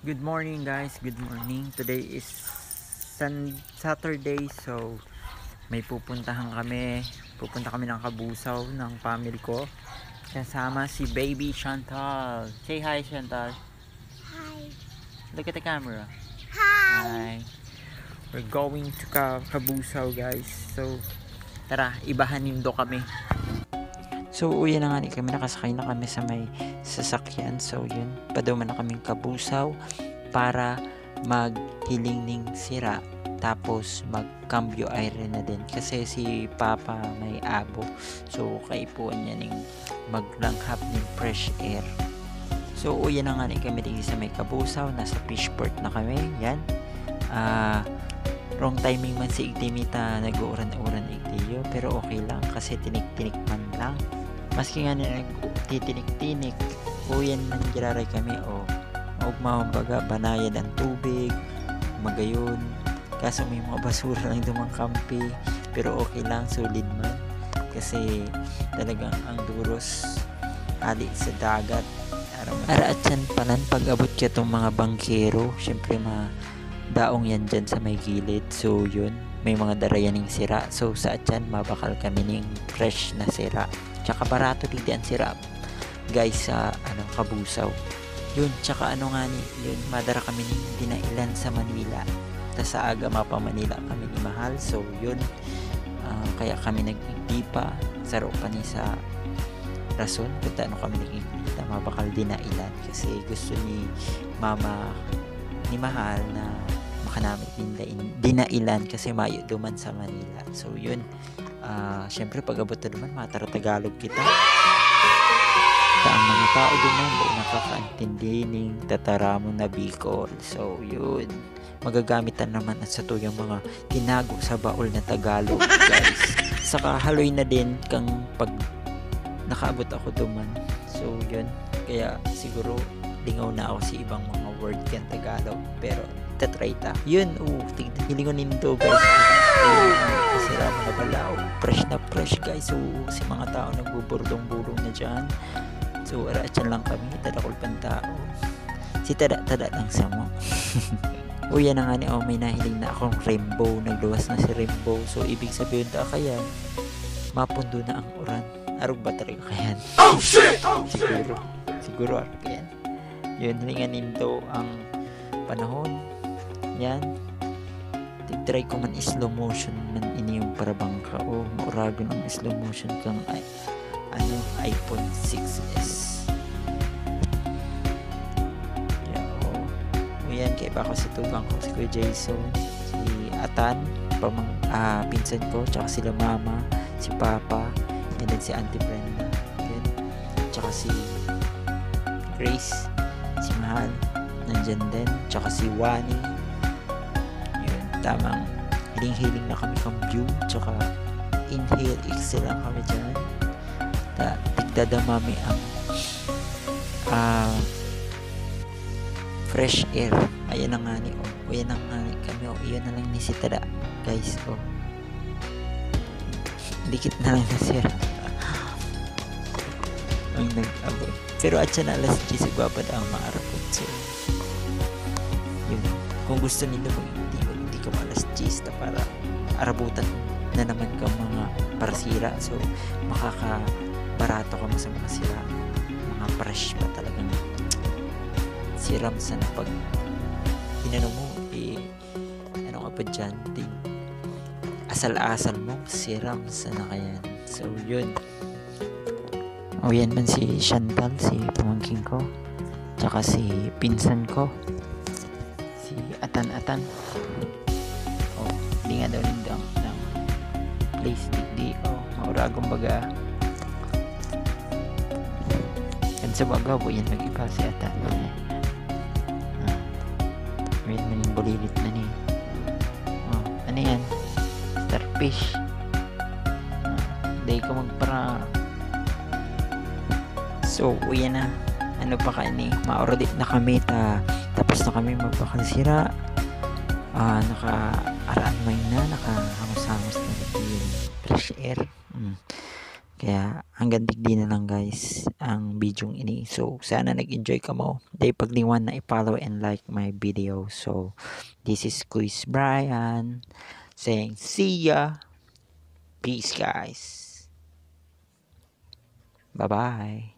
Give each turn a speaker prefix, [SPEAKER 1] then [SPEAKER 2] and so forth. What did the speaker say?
[SPEAKER 1] Good morning guys, good morning. Today is Saturday, so may pupunta kami ng Kabusaw ng family ko. Kasama si baby Chantal. Say hi Chantal.
[SPEAKER 2] Hi.
[SPEAKER 1] Look at the camera.
[SPEAKER 2] Hi.
[SPEAKER 1] Hi. We're going to Kabusaw guys. So tara, ibahanin do kami. So uwi na nga ni kami, nakasakay na kami sa may sasakyan. So yun, paduman na kaming Kabusaw para maghiling ning sira, tapos magcambio aire na din kasi si Papa may abo, so kaipuan niya ning maglanghap ng fresh air. So uwi na nga ni kami din sa may Kabusaw, nasa Fishport na kami. Yan, wrong timing man si Igtimita, nag-uuran-uran Igtiyo, pero okay lang kasi tinik-tinik man lang, maski nga na nagtitinik-tinik. Uyan man giraray kami o ugmambaga banayan ang tubig magayon, kaso may mga basura lang dumang kampi, pero okay lang, solid man kasi talagang ang duros ali sa dagat. Ara at yan panan pag abot ka tong mga bangkero, syempre daong yan dyan sa may gilid. So yun, may mga darayan ng sira, so sa atyan mabakal kami ng fresh na sira, tsaka barato din ang sira guys sa Kabusaw. Yun, tsaka yun, madara kami ng dinailan sa Manila, tas sa aga mapa Manila kami ni Mahal. So yun, kaya kami nag-igdipa saro pa ni sa rason kung kami nag-igdita mabakal dinailan, kasi gusto ni mama ni Mahal na makanamit dinailan kasi mayo duman sa Manila. So yun, syempre pag abot na duman matara-Tagalog kita, ang mga tao duman ay nakakaintindi ning tataramo na Bicol. So yun, magagamitan naman at sa tuyong mga tinago sa baol na Tagalog guys. Saka haloy na din kang pag nakaabot ako duman. So yun, kaya siguro lingaw na ako sa ibang mga word kan Tagalog, pero tatry ta. Yun, hilingon nindo guys. Kasi ramo na pala, fresh guys. So si mga tao nagbuburdong-burong na dyan. So arachan lang kami, tadakol pang tao. Si tada lang sa mo. O yan na nga ni, may nahiling na akong rainbow. Nagluwas na si rainbow. So ibig sabihin ta kayan, mapundo na ang uran. Arog ba talaga kayan? Oh shit! Siguro arog kayan. Yun, hilingan nindo ang panahon. Yan. Try ko man slow motion man ini yung parabang ka. O maurago ng slow motion kang iPhone 6s. Yan, kaya ba ako si tugang ko, si Kuya Jason, si Atan, pinsan ko, tsaka sila mama, si Papa, and then si Auntie Brenda, yan, tsaka si Grace, si Mahal, nandyan din, tsaka si Wani. Yun, tamang hiling-hiling na kami kang view, tsaka inhale, exhale lang kami dyan. Tigdadamami ang fresh air. Ayan na nga ni, ayan na nga ni kami, iyan na lang ni si Tada guys. Dikit na lang na siya ang nag-abot, pero at siya na alas 10 babad ang maarapot. So yun, kung gusto nila hindi ka alas 10 para arabutan na naman kang mga parasira, so makakabarato ka mo sa mga sira, mga fresh pa talagang siram sa na pag hinano mo, ano ka pa dyan, asal-asal mo, siram sa na kayan. So yun, yan man si Chantal, si pamangking ko, tsaka si pinsan ko, si Atan. Hindi nga daw lindang ng place digdi, mauragong baga kan sa baga po yan nag-iba si Atan. Wait, maning bulilit na ni. Ano yan? Starfish. Dahil ka magpara. So, uyan na. Ano pa ka ni? Maorodit na kami. Tapos na kami magpakasira. Naka-araan may na. Naka-hamos-hamos na yung fresh air. Kaya hanggang digdi na lang guys ang bidyong ini. So sana nag-enjoy ka mo. Day pagdiwan na i-follow and like my video. So this is Quiz Brian saying see ya. Peace guys. Bye bye.